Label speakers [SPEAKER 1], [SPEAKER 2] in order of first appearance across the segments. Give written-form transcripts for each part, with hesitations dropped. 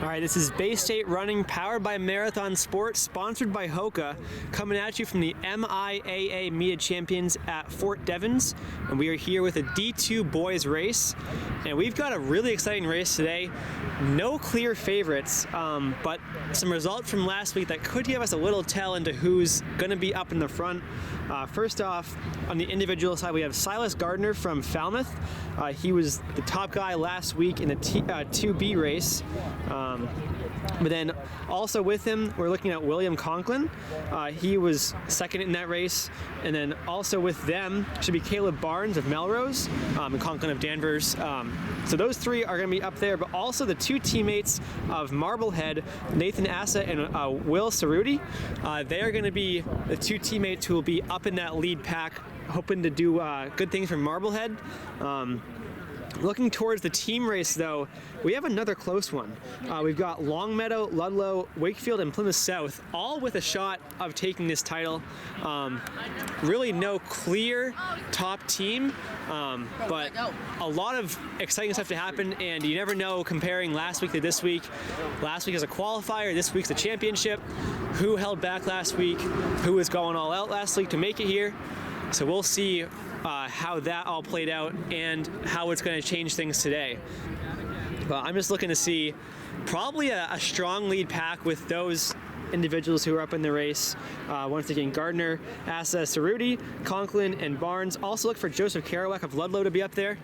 [SPEAKER 1] All right, this is Bay State Running, powered by Marathon Sports, sponsored by Hoka, coming at you from the MIAA MIAA Champions at Fort Devens, and we are here with a D2 boys race, and we've got a really exciting race today. No clear favorites, but some results from last week that could give us a little tell into who's going to be up in the front. First off, on the individual side, we have Silas Gardner from Falmouth. He was the top guy last week in the 2B race. But then also with him, we're looking at William Conklin. He was second in that race. And then also with them should be Caleb Barnes of Melrose and Conklin of Danvers. So those three are going to be up there, but also the two teammates of Marblehead, Nathan Assa and Will Cerruti. They are going to be the two teammates who will be up in that lead pack, hoping to do good things for Marblehead. Looking towards the team race, though, we have another close one. We've got Longmeadow, Ludlow, Wakefield, and Plymouth South, all with a shot of taking this title. Really no clear top team, but a lot of exciting stuff to happen, and you never know comparing last week to this week. Last week is a qualifier, this week's the championship. Who held back last week? Who was going all out last week to make it here? So we'll see how that all played out and how it's going to change things today. But I'm just looking to see probably a strong lead pack with those individuals who are up in the race. Once again, Gardner, Assa, Cerruti, Conklin, and Barnes. Also look for Joseph Kerouac of Ludlow to be up there.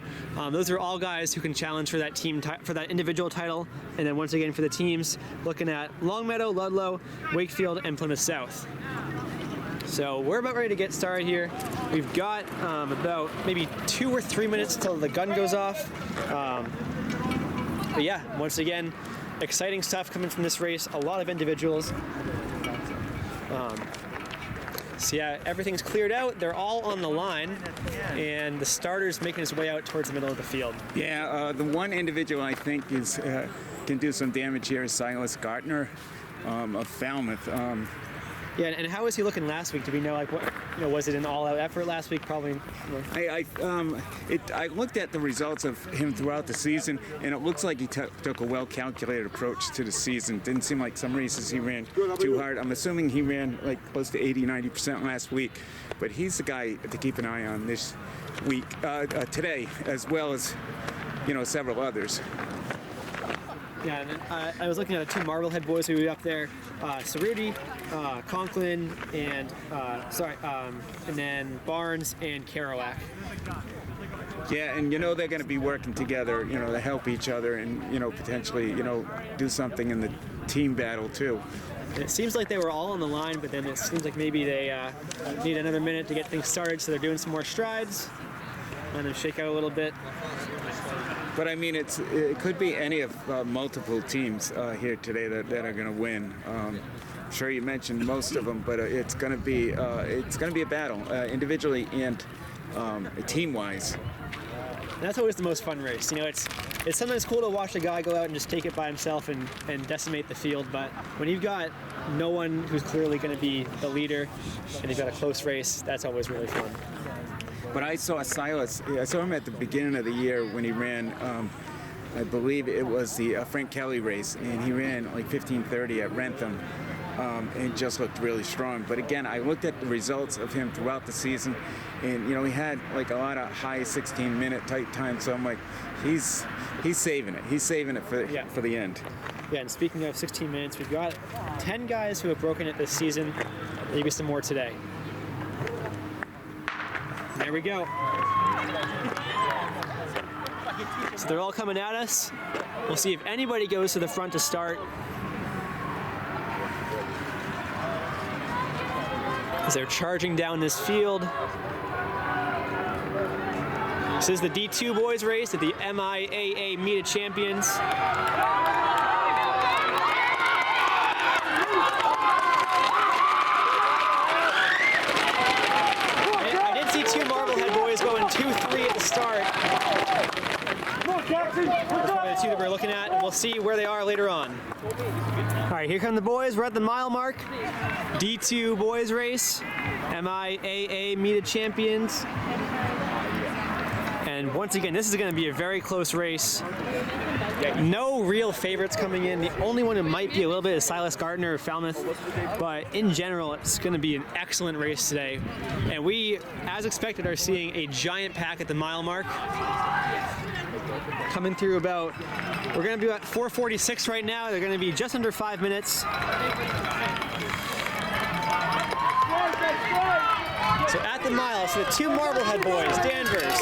[SPEAKER 1] Those are all guys who can challenge for that team for that individual title. And then once again for the teams, looking at Longmeadow, Ludlow, Wakefield, and Plymouth South. So we're about ready to get started here. We've got about maybe 2 or 3 minutes till the gun goes off. But yeah, once again, exciting stuff coming from this race. A lot of individuals. So yeah, everything's cleared out. They're all on the line, and the starter's making his way out towards the middle of the field.
[SPEAKER 2] Yeah, the one individual I think is can do some damage here is Silas Gardner of Falmouth.
[SPEAKER 1] Yeah, and how was he looking last week? Do we know, like, what, was it an all-out effort last week? Probably.
[SPEAKER 2] I looked at the results of him throughout the season, and it looks like he took a well-calculated approach to the season. Didn't seem like some races he ran too hard. I'm assuming he ran like close to 80-90% last week, but he's the guy to keep an eye on this week, today, as well as several others.
[SPEAKER 1] Yeah, and I was looking at the two Marblehead boys who were up there, Cerruti, Conklin, and and then Barnes and Kerouac.
[SPEAKER 2] Yeah, and they're going to be working together, to help each other and potentially do something in the team battle too.
[SPEAKER 1] And it seems like they were all on the line, but then it seems like maybe they need another minute to get things started, so they're doing some more strides, and then shake out a little bit.
[SPEAKER 2] But I mean, it could be any of multiple teams here today that are going to win. I'm sure you mentioned most of them, but it's going to be a battle, individually and team-wise.
[SPEAKER 1] And that's always the most fun race. It's sometimes cool to watch a guy go out and just take it by himself and decimate the field. But when you've got no one who's clearly going to be the leader, and you've got a close race, that's always really fun.
[SPEAKER 2] But I saw Silas. I saw him at the beginning of the year when he ran. I believe it was the Frank Kelly race, and he ran like 15:30 at Rentham, and just looked really strong. But again, I looked at the results of him throughout the season, and he had like a lot of high 16-minute type times. So I'm like, he's saving it. He's saving it for the end.
[SPEAKER 1] Yeah, and speaking of 16 minutes, we've got 10 guys who have broken it this season. Maybe some more today. There we go. So they're all coming at us. We'll see if anybody goes to the front to start. As they're charging down this field. This is the D2 boys race at the MIAA MIAA Champions. Two Marblehead boys going 2-3 at the start. That's the two that we're looking at, and we'll see where they are later on. All right, here come the boys. We're at the mile mark. D2 boys race, MIAA MIAA Champions. And And once again, this is going to be a very close race. No real favorites coming in. The only one who might be a little bit is Silas Gardner of Falmouth. But in general, it's going to be an excellent race today. And we, as expected, are seeing a giant pack at the mile mark. Coming through about, we're going to be at 4:46 right now. They're going to be just under 5 minutes. So at the mile, so the two Marblehead boys, Danvers,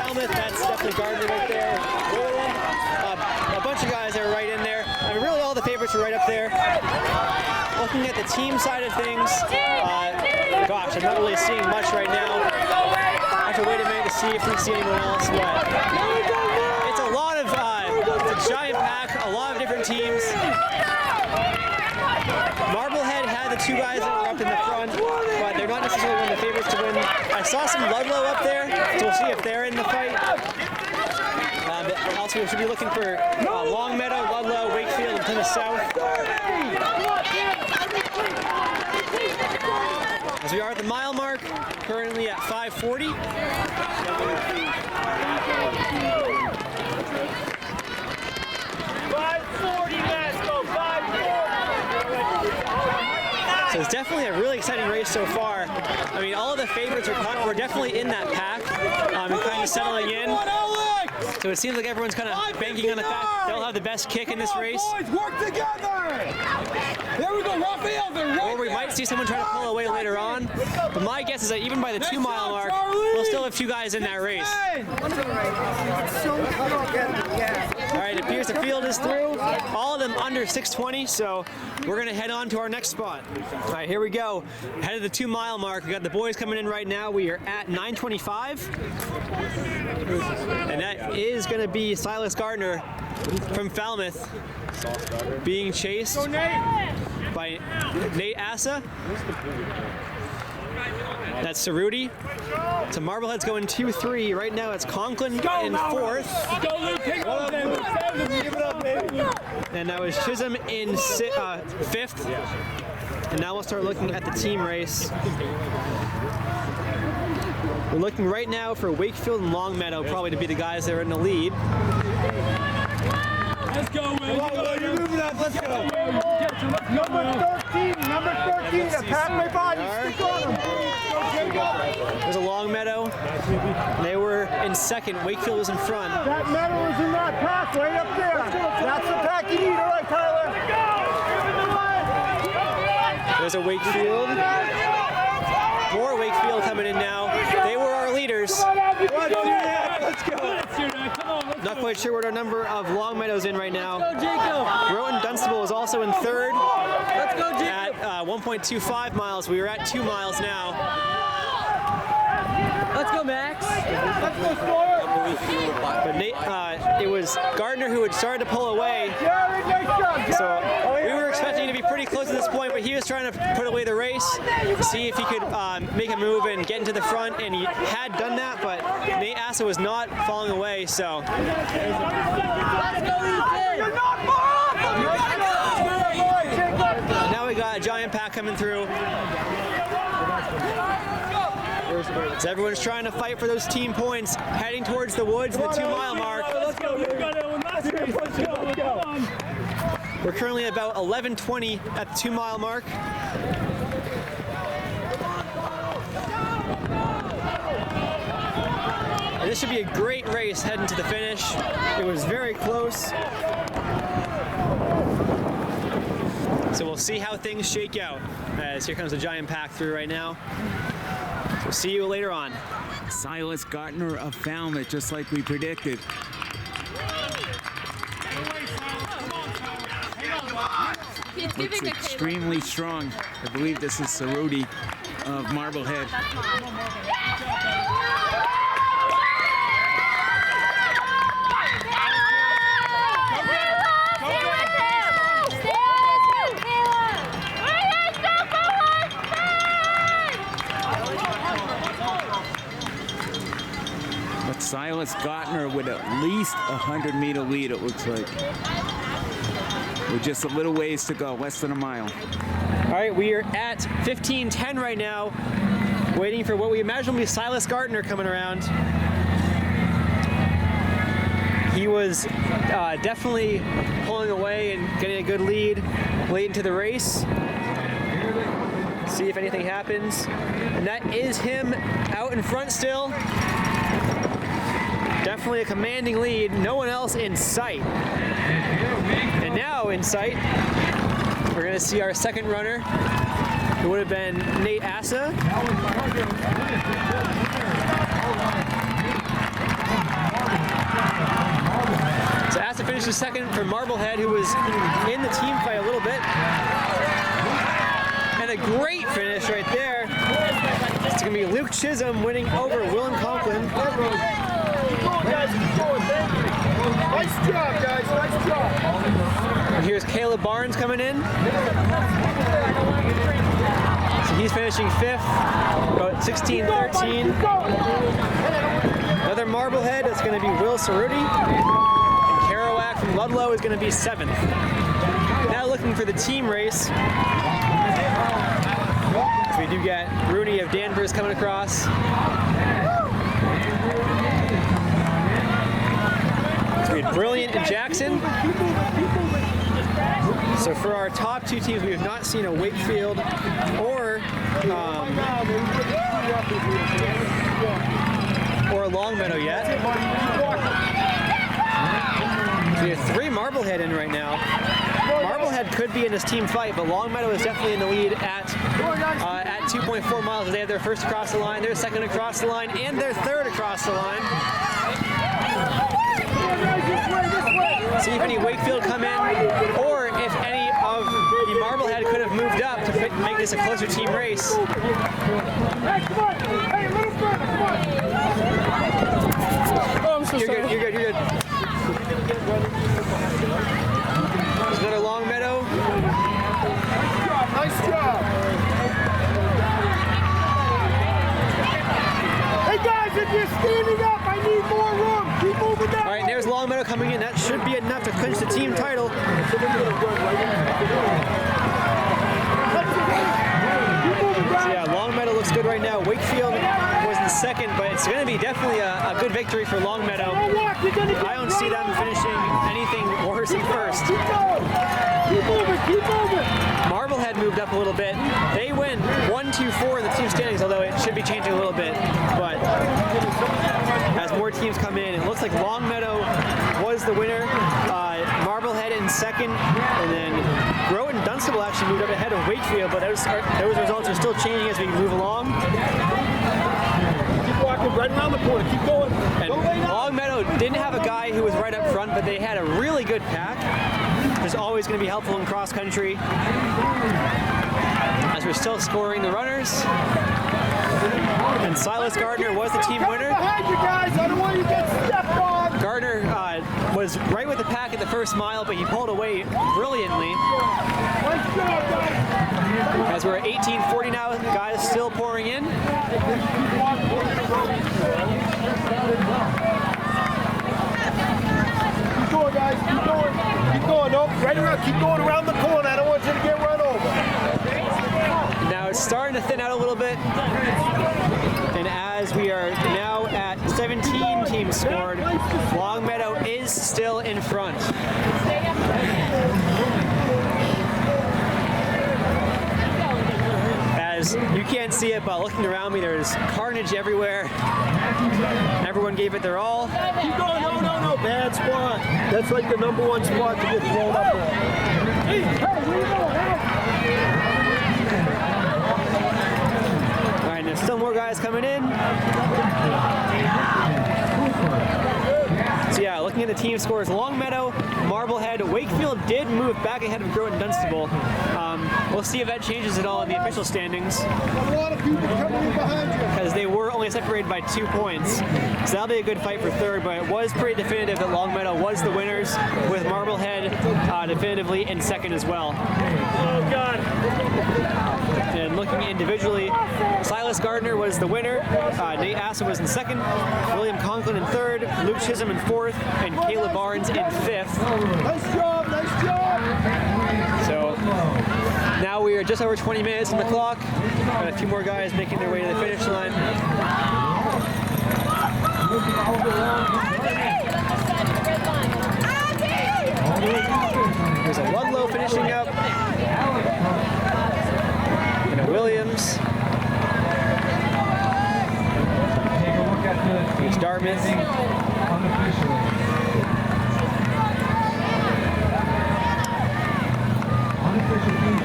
[SPEAKER 1] Falmouth, that's definitely Gardner right there. A bunch of guys that are right in there. I mean, really all the favorites are right up there. Looking at the team side of things, gosh, I'm not really seeing much right now. I have to wait a minute to see if we see anyone else, but it's a lot of, it's a giant pack, a lot of different teams. Marblehead had the two guys that were up in the front, but they're not necessarily one of the favorites to win. I saw some Ludlow up there, so we'll see if they're in the fight. Also, we should be looking for Longmeadow, Ludlow, Wakefield, and Plymouth South. As we are at the mile mark, currently at 5:40. So it's definitely a really exciting race so far. I mean, all of the favorites we're definitely in that pack and kind of settling in. So it seems like everyone's kind of banking on the fact they'll have the best kick in this race.
[SPEAKER 3] Boys, work together! There we go, Raphael, they're right.
[SPEAKER 1] Or we might see someone try to pull away later on. But my guess is that even by the 2 mile mark, we'll still have two guys in that race. All right, it appears the field is through. All of them under 6:20, so we're gonna head on to our next spot. All right, here we go. Ahead of the 2 mile mark, we got the boys coming in right now. We are at 9:25. And that is gonna be Silas Gardner from Falmouth being chased by Nate Assa. That's Cerruti. So Marblehead's going 2-3. Right now it's Conklin in 4th. And that was Chisholm in 5th. And now we'll start looking at the team race. We're looking right now for Wakefield and Longmeadow probably to be the guys that are in the lead.
[SPEAKER 3] Let's go, Will.
[SPEAKER 2] You're moving up. Let's go.
[SPEAKER 3] Number 13, the pack my body. Stick on him.
[SPEAKER 1] There's a Longmeadow. And they were in 2nd. Wakefield was in front.
[SPEAKER 3] That medal is in that pack right up there. That's the pack you need. All right, Tyler.
[SPEAKER 1] There's a Wakefield. More Wakefield coming in now. They were our leaders.
[SPEAKER 2] Let's go.
[SPEAKER 1] Not quite sure what our number of Longmeadows in right now. Rowan Dunstable is also in 3rd.
[SPEAKER 3] Let's go, Jacob.
[SPEAKER 1] At 1.25 miles. We are at 2 miles now.
[SPEAKER 3] Let's go, Max. Let's go, Sawyer.
[SPEAKER 1] But it was Gardner who had started to pull away.
[SPEAKER 3] Jared, nice job.
[SPEAKER 1] So we were expecting to be pretty close at this point, but he was trying to put away the race, see if he could make a move and get into the front, and he had done that, but Nate Assa was not falling away, so.
[SPEAKER 3] Let's go, Ethan. You're not far off.
[SPEAKER 1] Now we got a giant pack coming through. So everyone's trying to fight for those team points, heading towards the woods, the 2 mile mark.
[SPEAKER 3] Let's go. We got that one last race. Let's go.
[SPEAKER 1] We're currently about 11:20 at the 2 mile mark. And this should be a great race heading to the finish. It was very close. So we'll see how things shake out. As here comes the giant pack through right now. We'll see you later on.
[SPEAKER 2] Silas Gardner of Falmouth, just like we predicted. Looks extremely strong. I believe this is Cerruti of Marblehead. But Silas Gardner with at least a 100-meter lead, it looks like. With just a little ways to go, less than a mile.
[SPEAKER 1] All right, we are at 15:10 right now, waiting for what we imagine will be Silas Gardner coming around. he was definitely pulling away and getting a good lead late into the race. See if anything happens. And that is him out in front still. Definitely a commanding lead. No one else in sight. And now in sight, we're going to see our second runner, who would have been Nate Assa. So Assa finishes second for Marblehead, who was in the team fight a little bit. And a great finish right there. It's going to be Luke Chisholm winning over William Conklin.
[SPEAKER 3] Nice job, guys. Nice job.
[SPEAKER 1] And here's Caleb Barnes coming in. So he's finishing fifth, about 16-13. Another Marblehead, that's going to be Will Cerruti. And Kerouac from Ludlow is going to be seventh. Now looking for the team race. So we do get Rooney of Danvers coming across. So we had Brilliant and Jackson. So for our top two teams, we have not seen a Wakefield or a Longmeadow yet. So we have three Marblehead in right now. Marblehead could be in this team fight, but Longmeadow is definitely in the lead at 2.4 miles. They have their first across the line, their second across the line, and their third across the line. See if any Wakefield come in, or if any of the Marblehead could have moved up to make this a closer team race. You're good, you're good, you're good. There's another Longmeadow.
[SPEAKER 3] Nice job. Hey guys, if you're standing up, I need more room. Keep moving down.
[SPEAKER 1] All right, there's Longmeadow coming in. That should be enough to clinch the team title. So yeah, Longmeadow looks good right now. Wakefield was in second, but it's going to be definitely a good victory for Longmeadow. I don't see them finishing anything worse than first.
[SPEAKER 3] Keep going. Keep moving. Keep moving.
[SPEAKER 1] Marblehead moved up a little bit. They win 1-2-4 in the team standings, although it should be changing a little bit. But as more teams come in, it looks like Longmeadow was the winner. Marblehead in second, and then Groton Dunstable actually moved up ahead of Wakefield, but those results are still changing as we move along.
[SPEAKER 3] Keep walking right around the corner. Keep going.
[SPEAKER 1] And Longmeadow didn't have a guy who was right up front, but they had a really good pack. Which is always going to be helpful in cross country. As we're still scoring the runners. And Silas Gardner was the team winner.
[SPEAKER 3] Behind you guys. I don't want you to get stepped on.
[SPEAKER 1] Gardner was right with the pack at the first mile, but he pulled away brilliantly.
[SPEAKER 3] Nice job, guys.
[SPEAKER 1] As we're at 18:40 now, guys still pouring in.
[SPEAKER 3] Keep going, guys. Keep going. Keep going. Nope. Right around. Keep going around the corner. I don't want you to get run over.
[SPEAKER 1] Now it's starting to thin out a little bit. And as we are now at 17 teams scored, Longmeadow is still in front. As you can't see it, but looking around me, there's carnage everywhere. Everyone gave it their all.
[SPEAKER 3] Keep going. No, no, no. Bad spot. That's like the number one spot to get thrown up on. Hey, where you going?
[SPEAKER 1] All right, there's still more guys coming in. So yeah, looking at the team scores, Longmeadow, Marblehead, Wakefield did move back ahead of Groton Dunstable. We'll see if that changes at all in the official standings.
[SPEAKER 3] A lot of people coming in behind you.
[SPEAKER 1] Because they were only separated by 2 points. So that'll be a good fight for third, but it was pretty definitive that Longmeadow was the winners, with Marblehead definitively in second as well.
[SPEAKER 3] Oh, God.
[SPEAKER 1] And looking individually, Silas Gardner was the winner, Nate Assa was in second, William Conklin in third, Luke Chisholm in fourth, and Caleb Barnes in fifth.
[SPEAKER 3] Nice job, nice job.
[SPEAKER 1] So now we are just over 20 minutes on the clock. Got a few more guys making their way to the finish line. Here's a Ludlow finishing up. And a Williams. Here's Dartmouth.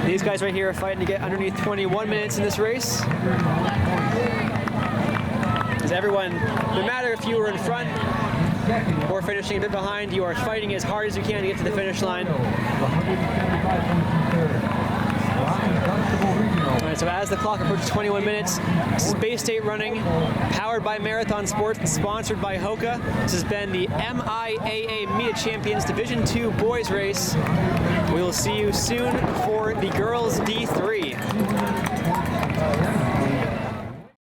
[SPEAKER 1] These guys right here are fighting to get underneath 21 minutes in this race. Because everyone, no matter if you were in front or finishing a bit behind, you are fighting as hard as you can to get to the finish line. All right, so as the clock approaches 21 minutes, this is Bay State running, powered by Marathon Sports and sponsored by Hoka. This has been the MIAA MIAA Champions Division II boys race. We will see you soon for the girls D3.